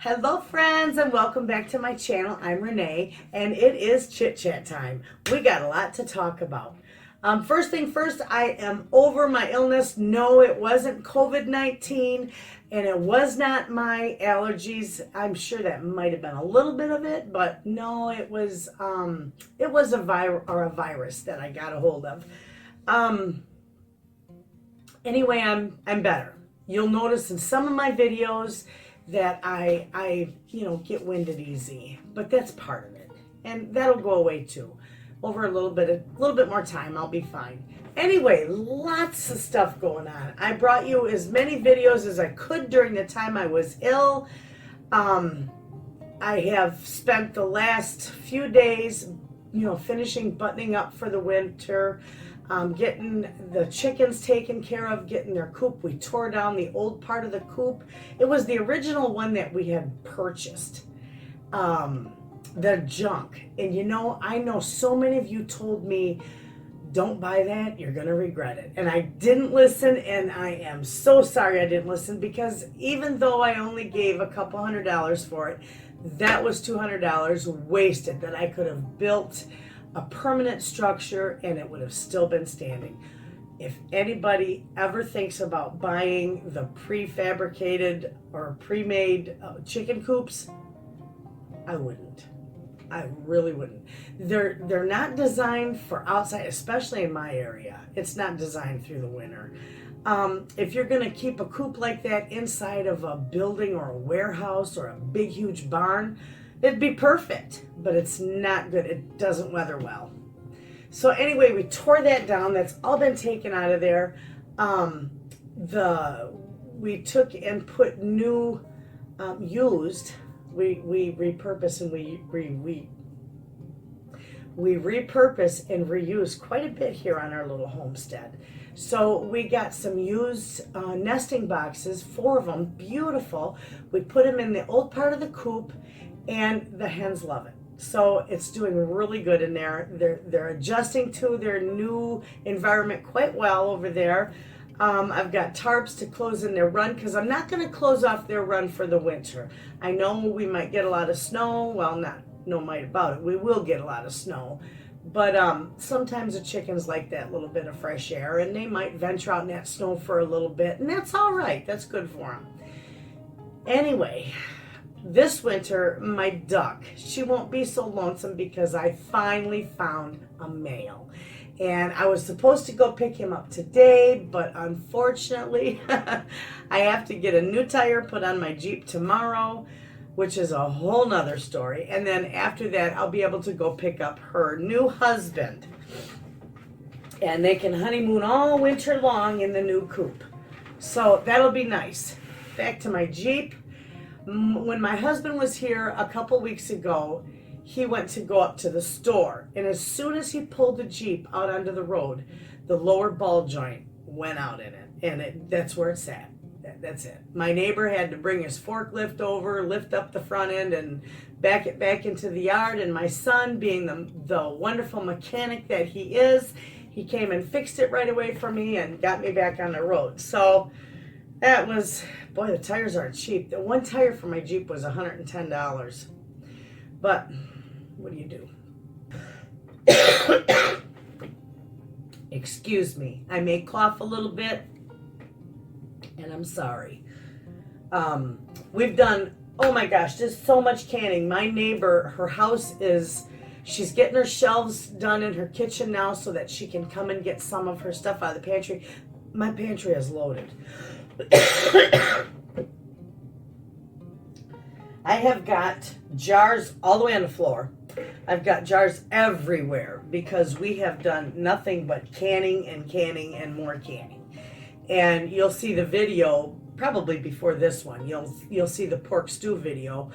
Hello friends and welcome back to my channel. I'm Renee and it is chit chat time. We got a lot to talk about. First thing first, I am over my illness. No, it wasn't COVID-19 and it was not my allergies. I'm sure that might have been a little bit of it, but no, it was a virus that I got a hold of. Anyway, I'm better. You'll notice in some of my videos that I get winded easy, but that's part of it, and that'll go away too. Over a little bit more time, I'll be fine. Anyway, lots of stuff going on. I brought you as many videos as I could during the time I was ill. I have spent the last few days, finishing buttoning up for the winter. Getting the chickens taken care of, getting their coop. We tore down the old part of the coop. It was the original one that we had purchased. The junk. And I know so many of you told me, don't buy that, you're going to regret it. And I didn't listen, and I am so sorry I didn't listen, because even though I only gave a couple $100 for it, that was $200 wasted that I could have built a permanent structure and it would have still been standing. If anybody ever thinks about buying the prefabricated or pre-made chicken coops, I wouldn't. I really wouldn't. They're not designed for outside, especially in my area. It's not designed through the winter. If you're going to keep a coop like that inside of a building or a warehouse or a big huge barn, it'd be perfect, but it's not good. It doesn't weather well. So anyway, we tore that down. That's all been taken out of there. We took and put new, used. We repurpose and we repurpose and reuse quite a bit here on our little homestead. So we got some used nesting boxes, 4 of them, beautiful. We put them in the old part of the coop, and the hens love it. So it's doing really good in there. They're adjusting to their new environment quite well over there. I've got tarps to close in their run, because I'm not going to close off their run for the winter. I know we might get a lot of snow. Well, no might about it. We will get a lot of snow. But sometimes the chickens like that little bit of fresh air, and they might venture out in that snow for a little bit, and that's all right. That's good for them. Anyway, this winter, my duck, she won't be so lonesome because I finally found a male. And I was supposed to go pick him up today, but unfortunately, I have to get a new tire put on my Jeep tomorrow, which is a whole nother story. And then after that, I'll be able to go pick up her new husband. And they can honeymoon all winter long in the new coop. So that'll be nice. Back to my Jeep. When my husband was here a couple weeks ago, he went to go up to the store, and as soon as he pulled the Jeep out onto the road, the lower ball joint went out in it, and that's where it's at. That's it. My neighbor had to bring his forklift over, lift up the front end, and back it back into the yard, and my son, being the wonderful mechanic that he is, he came and fixed it right away for me and got me back on the road. So that was, boy, the tires aren't cheap. The one tire for my Jeep was $110. But what do you do? Excuse me. I may cough a little bit, and I'm sorry. We've done, oh my gosh, there's so much canning. My neighbor, her house she's getting her shelves done in her kitchen now so that she can come and get some of her stuff out of the pantry. My pantry is loaded. I have got jars all the way on the floor. I've got jars everywhere because we have done nothing but canning and more canning. And you'll see the video probably before this one. You'll see the pork stew video.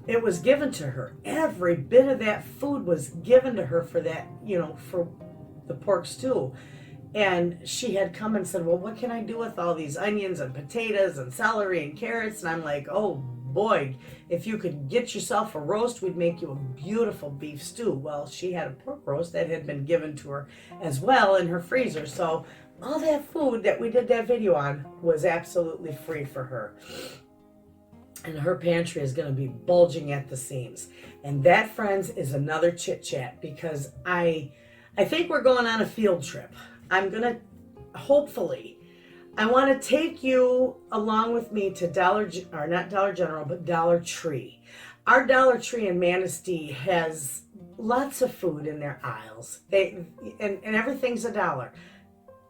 It was given to her. Every bit of that food was given to her for that, for the pork stew. And she had come and said, well, what can I do with all these onions and potatoes and celery and carrots? And I'm like, oh boy, if you could get yourself a roast, we'd make you a beautiful beef stew. Well, she had a pork roast that had been given to her as well in her freezer. So all that food that we did that video on was absolutely free for her. and her pantry is going to be bulging at the seams. And that, friends, is another chit chat, because I think we're going on a field trip. I'm going to, hopefully, I want to take you along with me to not Dollar General, but Dollar Tree. Our Dollar Tree in Manistee has lots of food in their aisles. And everything's $1.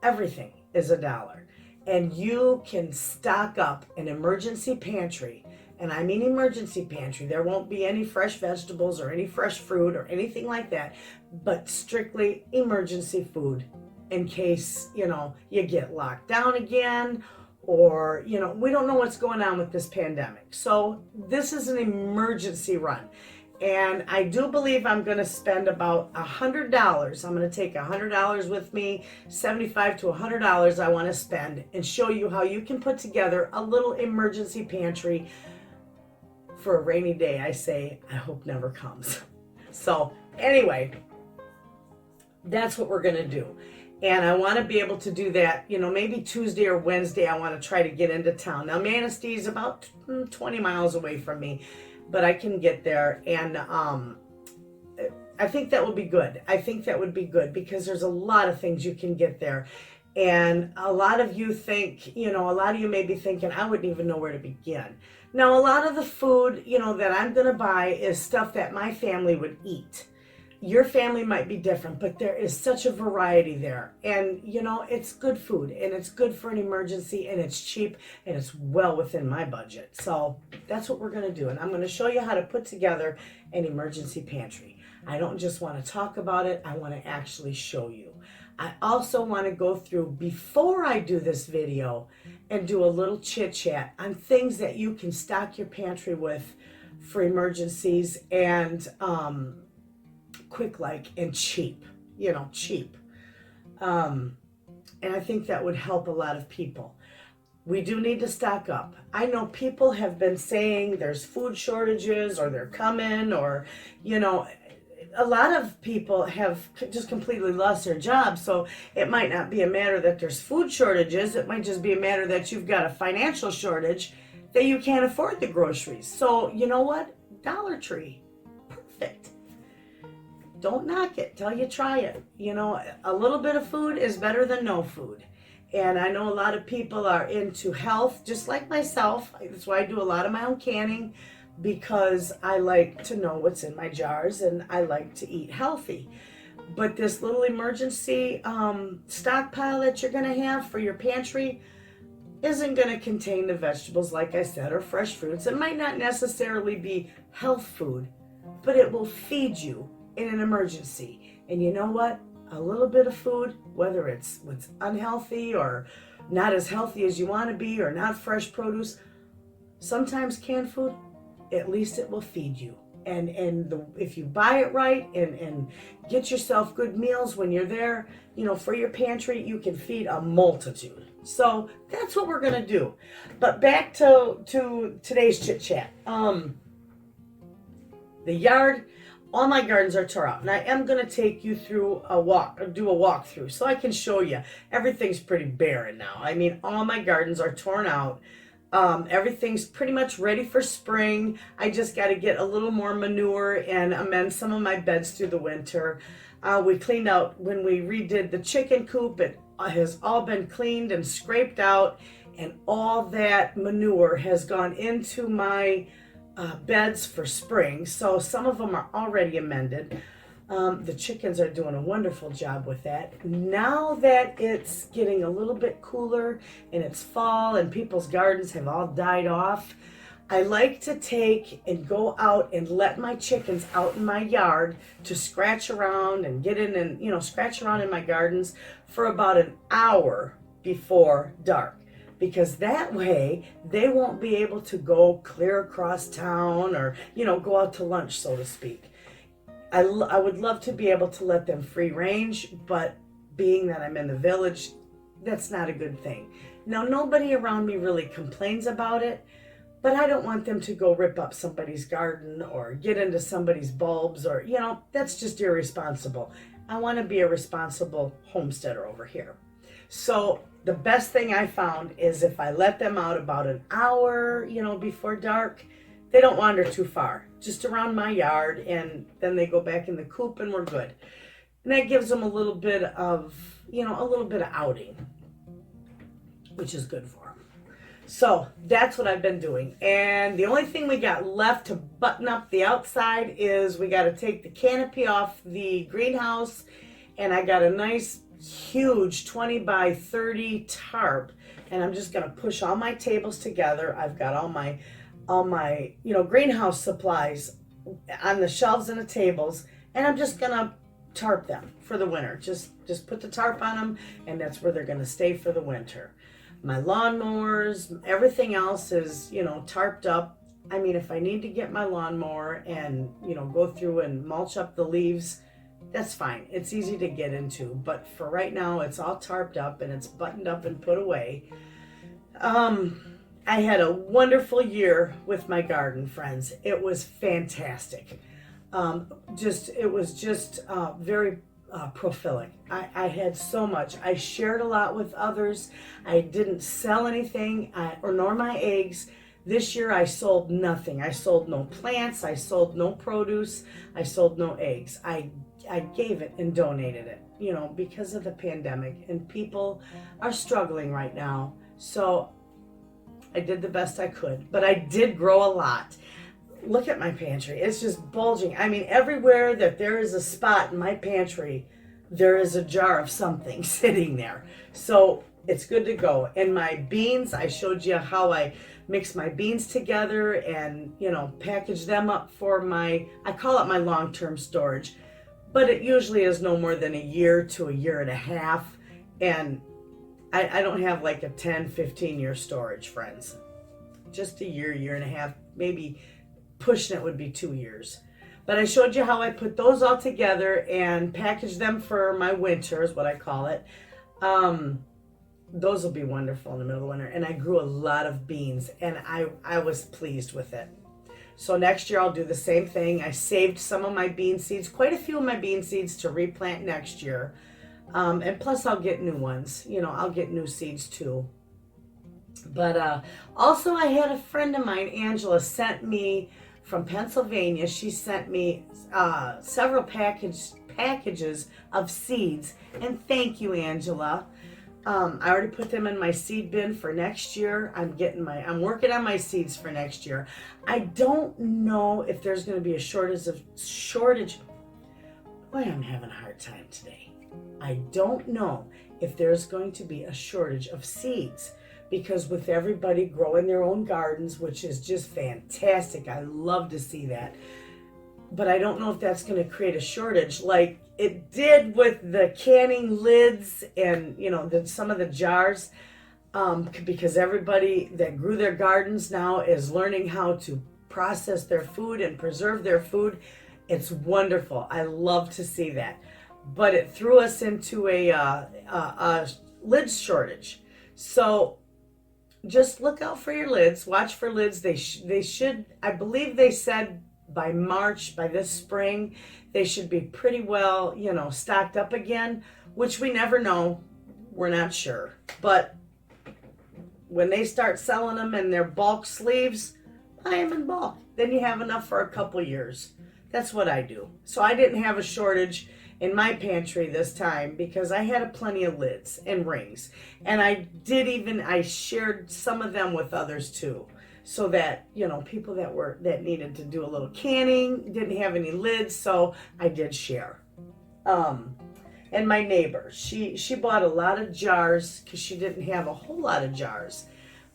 Everything is $1. And you can stock up an emergency pantry. And I mean emergency pantry. There won't be any fresh vegetables or any fresh fruit or anything like that, but strictly emergency food in case, you get locked down again, or, we don't know what's going on with this pandemic. So this is an emergency run. And I do believe I'm going to spend about $100. I'm going to take $100 with me, $75 to $100 I want to spend, and show you how you can put together a little emergency pantry for a rainy day. I hope never comes. So anyway, that's what we're going to do. And I want to be able to do that, maybe Tuesday or Wednesday. I want to try to get into town. Now, Manistee is about 20 miles away from me, but I can get there. And I think that would be good. I think that would be good, because there's a lot of things you can get there. And a lot of you think, a lot of you may be thinking, I wouldn't even know where to begin. Now, a lot of the food, that I'm going to buy is stuff that my family would eat. Your family might be different, but there is such a variety there. And, it's good food, and it's good for an emergency, and it's cheap, and it's well within my budget. So that's what we're going to do. And I'm going to show you how to put together an emergency pantry. I don't just want to talk about it. I want to actually show you. I also want to go through, before I do this video, and do a little chit chat on things that you can stock your pantry with for emergencies, and quick and cheap, cheap. And I think that would help a lot of people. We do need to stock up. I know people have been saying there's food shortages, or they're coming, or, a lot of people have just completely lost their jobs. So it might not be a matter that there's food shortages. It might just be a matter that you've got a financial shortage, that you can't afford the groceries. So you know what? Dollar Tree, perfect. Don't knock it till you try it. A little bit of food is better than no food. And I know a lot of people are into health, just like myself. That's why I do a lot of my own canning, because I like to know what's in my jars, and I like to eat healthy. But this little emergency stockpile that you're going to have for your pantry isn't going to contain the vegetables, like I said, or fresh fruits. It might not necessarily be health food, but it will feed you in an emergency. And you know what? A little bit of food, whether it's unhealthy or not as healthy as you want to be, or not fresh produce, sometimes canned food, at least it will feed you. And if you buy it right, and get yourself good meals when you're there, for your pantry, you can feed a multitude. So that's what we're going to do. But back to today's chit chat. The yard, all my gardens are tore out, and I am going to take you through do a walkthrough, so I can show you. Everything's pretty barren now. I mean, all my gardens are torn out. Everything's pretty much ready for spring. I just got to get a little more manure and amend some of my beds through the winter. We cleaned out, when we redid the chicken coop, it has all been cleaned and scraped out, and all that manure has gone into my beds for spring. So some of them are already amended. The chickens are doing a wonderful job with that. Now that it's getting a little bit cooler and it's fall and people's gardens have all died off, I like to take and go out and let my chickens out in my yard to scratch around and get in and, scratch around in my gardens for about an hour before dark. Because that way they won't be able to go clear across town, or, go out to lunch, so to speak. I would love to be able to let them free range, but being that I'm in the village, that's not a good thing. Now, nobody around me really complains about it, but I don't want them to go rip up somebody's garden or get into somebody's bulbs, or, that's just irresponsible. I want to be a responsible homesteader over here. So the best thing I found is if I let them out about an hour, before dark, they don't wander too far, just around my yard, and then they go back in the coop and we're good. And that gives them a little bit of, outing, which is good for them. So that's what I've been doing. And the only thing we got left to button up the outside is we got to take the canopy off the greenhouse, and I got a nice huge 20 by 30 tarp, and I'm just going to push all my tables together. I've got all my greenhouse supplies on the shelves and the tables, and I'm just going to tarp them for the winter. Just put the tarp on them, and that's where they're going to stay for the winter. My lawnmowers, everything else is, tarped up. I mean, if I need to get my lawnmower and, go through and mulch up the leaves, that's fine. It's easy to get into. But for right now, it's all tarped up and it's buttoned up and put away. I had a wonderful year with my garden, friends. It was fantastic. It was just very prolific. I had so much. I shared a lot with others. I didn't sell anything, nor my eggs. This year I sold nothing. I sold no plants. I sold no produce. I sold no eggs. I gave it and donated it, because of the pandemic, and people are struggling right now. So I did the best I could, but I did grow a lot. Look at my pantry. It's just bulging. I mean, everywhere that there is a spot in my pantry, there is a jar of something sitting there. So it's good to go. And my beans, I showed you how I mix my beans together and, package them up for I call it my long-term storage, but it usually is no more than a year to a year and a half. And I don't have like a 10, 15-year storage, friends. Just a year and a half, maybe pushing it would be 2 years. But I showed you how I put those all together and package them for my winter, is what I call it. Those will be wonderful in the middle of winter. And I grew a lot of beans, and I was pleased with it. So next year I'll do the same thing. I saved some of my bean seeds, quite a few of my bean seeds to replant next year. And plus I'll get new ones. I'll get new seeds too. But also I had a friend of mine, Angela, sent me from Pennsylvania. She sent me several packages of seeds. And thank you, Angela. I already put them in my seed bin for next year. I'm working on my seeds for next year. I don't know if there's going to be a shortage. Boy, I'm having a hard time today. I don't know if there's going to be a shortage of seeds, because with everybody growing their own gardens, which is just fantastic. I love to see that. But I don't know if that's going to create a shortage like it did with the canning lids and, some of the jars, because everybody that grew their gardens now is learning how to process their food and preserve their food. It's wonderful. I love to see that. But it threw us into a lid shortage. So just look out for your lids. Watch for lids. They should, I believe they said by March, by this spring, they should be pretty well, stocked up again, which we never know. We're not sure. But when they start selling them in their bulk sleeves, buy them in bulk. Then you have enough for a couple years. That's what I do. So I didn't have a shortage in my pantry this time because I had plenty of lids and rings. And I shared some of them with others too. So that, people that needed to do a little canning didn't have any lids, so I did share. And my neighbor, she bought a lot of jars because she didn't have a whole lot of jars.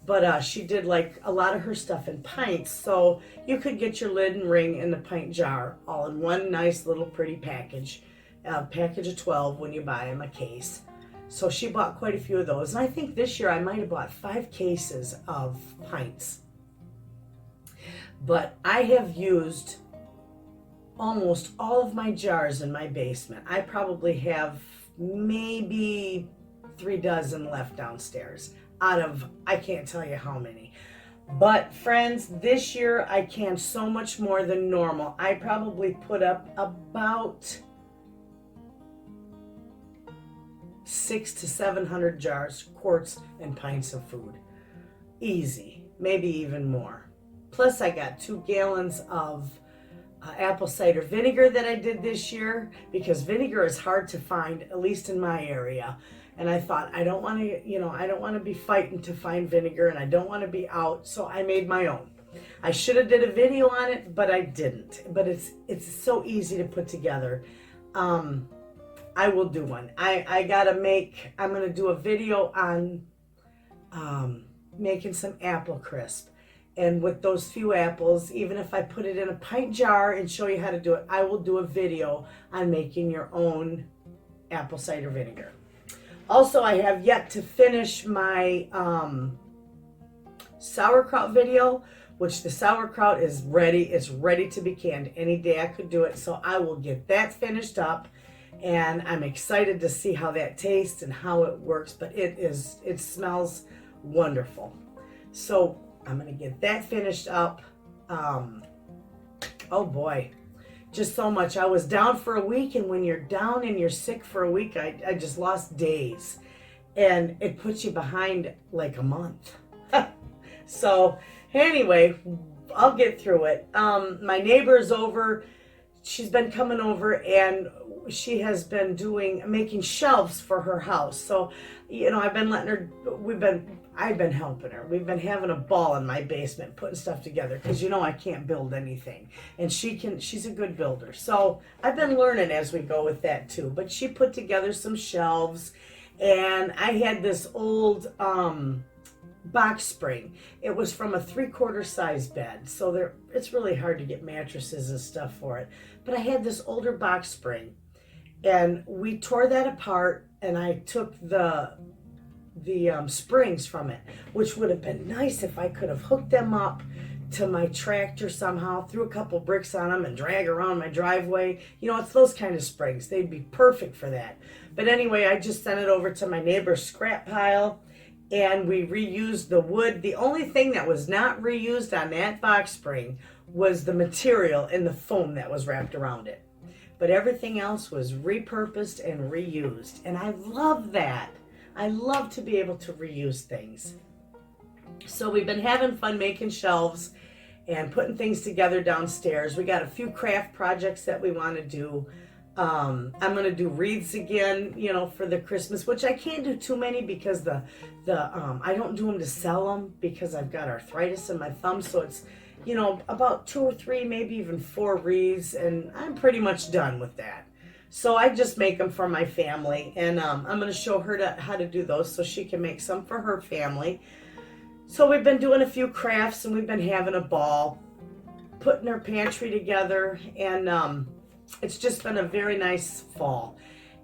But she did like a lot of her stuff in pints, so you could get your lid and ring in the pint jar all in one nice little pretty package. Package of 12 when you buy them a case. So she bought quite a few of those. And I think this year I might have bought 5 cases of pints. But I have used almost all of my jars in my basement. I probably have maybe 3 dozen left downstairs out of, I can't tell you how many. But friends, this year I canned so much more than normal. I probably put up about 600 to 700 jars, quarts, and pints of food. Easy, maybe even more. Plus I got 2 gallons of apple cider vinegar that I did this year, because vinegar is hard to find, at least in my area. And I thought, I don't want to be fighting to find vinegar, and I don't want to be out, so I made my own. I should have did a video on it, but I didn't. But it's so easy to put together. I will do one. I'm going to do a video on making some apple crisp. And with those few apples, even if I put it in a pint jar and show you how to do it, I will do a video on making your own apple cider vinegar. Also, I have yet to finish my sauerkraut video, which the sauerkraut is ready. It's ready to be canned. Any day I could do it. So I will get that finished up. And I'm excited to see how that tastes and how it works. But it smells wonderful. So I'm going to get that finished up. Oh boy, just so much. I was down for a week, and when you're down and you're sick for a week, I just lost days. And it puts you behind like a month. So anyway, I'll get through it. My neighbor is over. She's been coming over, and she has been making shelves for her house. So, I've been letting her, I've been helping her. We've been having a ball in my basement, putting stuff together, because I can't build anything. And she's a good builder. So I've been learning as we go with that too. But she put together some shelves, and I had this old box spring. It was from a 3/4 size bed. So it's really hard to get mattresses and stuff for it. But I had this older box spring, and we tore that apart, and I took the springs from it, which would have been nice if I could have hooked them up to my tractor somehow, threw a couple bricks on them and drag around my driveway. It's those kind of springs. They'd be perfect for that. But anyway, I just sent it over to my neighbor's scrap pile, and we reused the wood. The only thing that was not reused on that box spring was the material and the foam that was wrapped around it. But everything else was repurposed and reused. And I love that. I love to be able to reuse things. So we've been having fun making shelves and putting things together downstairs. We got a few craft projects that we want to do. I'm going to do wreaths again, for the Christmas, which I can't do too many because I don't do them to sell them, because I've got arthritis in my thumb. So it's, about 2 or 3, maybe even 4 wreaths, and I'm pretty much done with that. So I just make them for my family, and I'm going to show her how to do those so she can make some for her family. So we've been doing a few crafts, and we've been having a ball, putting her pantry together, and it's just been a very nice fall.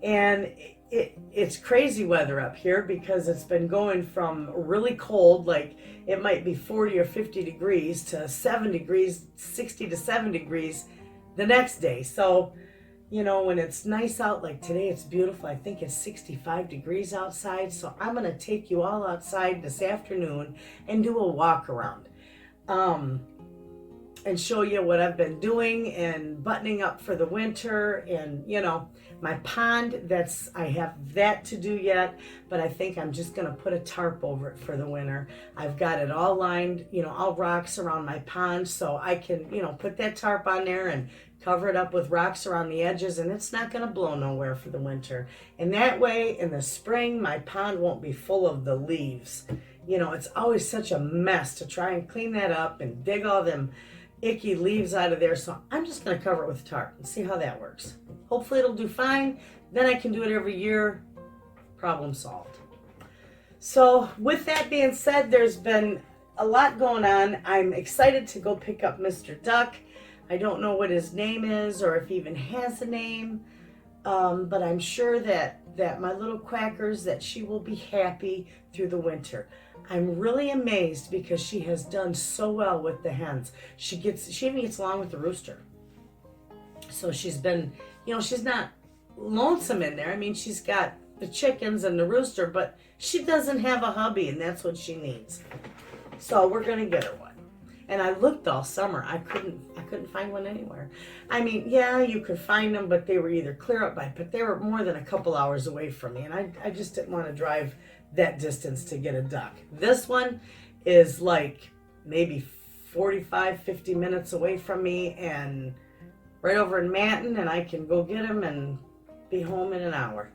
And it's crazy weather up here, because it's been going from really cold, like it might be 40 or 50 degrees, to 7 degrees, 60 to 7 degrees the next day. So, when it's nice out, like today, it's beautiful. I think it's 65 degrees outside. So I'm going to take you all outside this afternoon and do a walk around. And show you what I've been doing and buttoning up for the winter. And, my pond, I have that to do yet, but I think I'm just going to put a tarp over it for the winter. I've got it all lined, all rocks around my pond, so I can, put that tarp on there and cover it up with rocks around the edges, and it's not going to blow nowhere for the winter. And that way, in the spring, my pond won't be full of the leaves. It's always such a mess to try and clean that up and dig all them icky leaves out of there. So I'm just going to cover it with tarp and see how that works. Hopefully it'll do fine. Then I can do it every year. Problem solved. So with that being said, there's been a lot going on. I'm excited to go pick up Mr. Duck. I don't know what his name is or if he even has a name, but I'm sure that my little quackers, that she will be happy through the winter. I'm really amazed because she has done so well with the hens. She even gets along with the rooster. So she's been, she's not lonesome in there. I mean, she's got the chickens and the rooster, but she doesn't have a hubby, and that's what she needs. So we're going to get her one. And I looked all summer. I couldn't find one anywhere. I mean, yeah, you could find them, but they were either clear up by, but they were more than a couple hours away from me. And I just didn't want to drive that distance to get a duck. This one is like maybe 45, 50 minutes away from me and right over in Manton, and I can go get them and be home in an hour.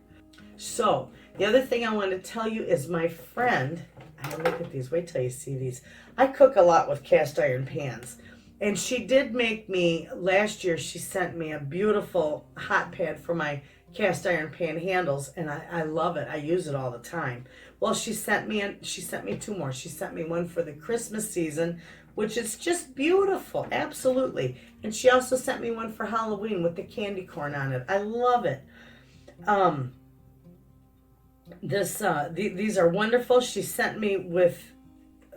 So the other thing I want to tell you is my friend, look at these, wait till you see these. I cook a lot with cast iron pans. And she did make me, last year she sent me a beautiful hot pad for my cast iron pan handles, and I love it. I use it all the time. Well, she sent me two more. She sent me one for the Christmas season, which is just beautiful, absolutely. And she also sent me one for Halloween with the candy corn on it. I love it. These are wonderful. She sent me with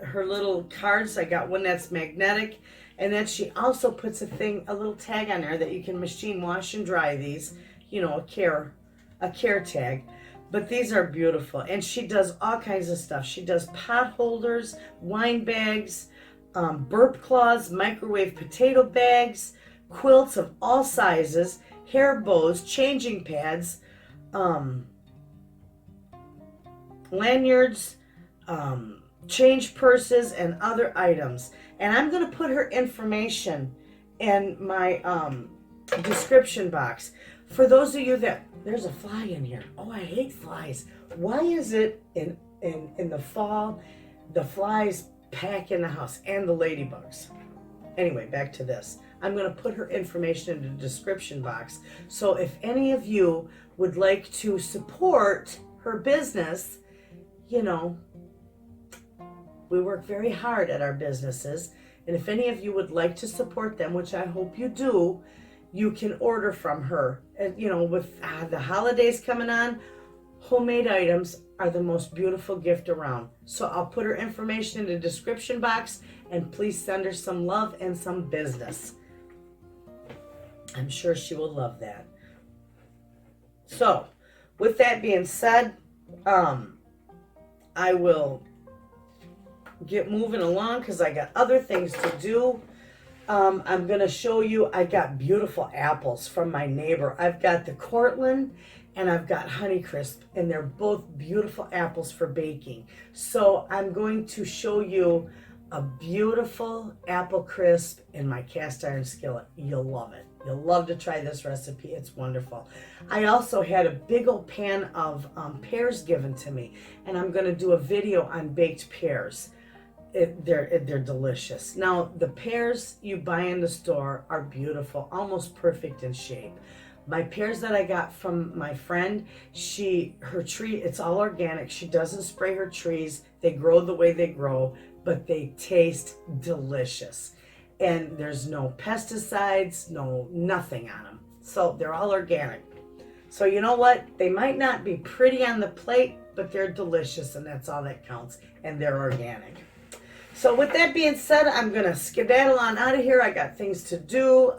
her little cards. I got one that's magnetic, and then she also puts a little tag on there that you can machine wash and dry these, you know, a care tag. But these are beautiful, and she does all kinds of stuff. She does pot holders, wine bags, burp cloths, microwave potato bags, quilts of all sizes, hair bows, changing pads, lanyards, change purses, and other items. And I'm going to put her information in my description box. For those of you that, there's a fly in here. Oh, I hate flies. Why is it in the fall, the flies pack in the house, and the ladybugs? Anyway, back to this. I'm going to put her information in the description box. So if any of you would like to support her business, you know, we work very hard at our businesses. And if any of you would like to support them, which I hope you do, you can order from her. And, you know, with the holidays coming on, homemade items are the most beautiful gift around. So I'll put her information in the description box, and please send her some love and some business. I'm sure she will love that. So, with that being said, I will get moving along because I got other things to do. I'm going to show you, I got beautiful apples from my neighbor. I've got the Cortland and I've got Honeycrisp, and they're both beautiful apples for baking. So I'm going to show you a beautiful apple crisp in my cast iron skillet. You'll love it. You'll love to try this recipe. It's wonderful. I also had a big old pan of pears given to me, and I'm going to do a video on baked pears. They're delicious. Now, the pears you buy in the store are beautiful, almost perfect in shape. My pears that I got from my friend, her tree, it's all organic. She doesn't spray her trees. They grow the way they grow, but they taste delicious. And there's no pesticides, nothing on them. So they're all organic. So you know what? They might not be pretty on the plate, but they're delicious, and that's all that counts. And they're organic. So with that being said, I'm going to skedaddle on out of here. I got things to do.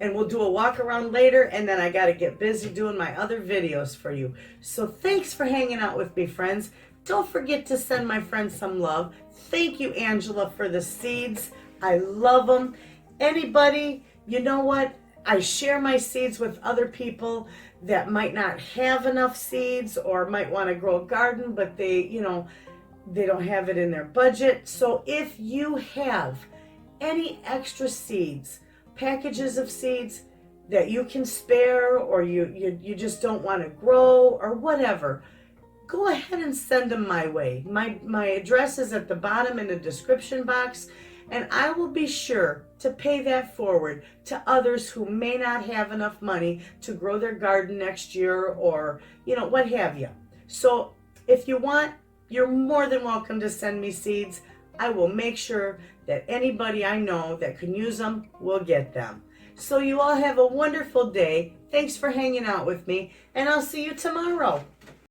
And we'll do a walk around later, and then I got to get busy doing my other videos for you. So thanks for hanging out with me, friends. Don't forget to send my friends some love. Thank you, Angela, for the seeds. I love them. Anybody, you know what? I share my seeds with other people that might not have enough seeds or might want to grow a garden, but they don't have it in their budget. So if you have any extra seeds, packages of seeds that you can spare, or you just don't want to grow or whatever, go ahead and send them my way. My address is at the bottom in the description box, and I will be sure to pay that forward to others who may not have enough money to grow their garden next year, or what have you. So if you want, you're more than welcome to send me seeds. I will make sure that anybody I know that can use them will get them. So you all have a wonderful day. Thanks for hanging out with me, and I'll see you tomorrow.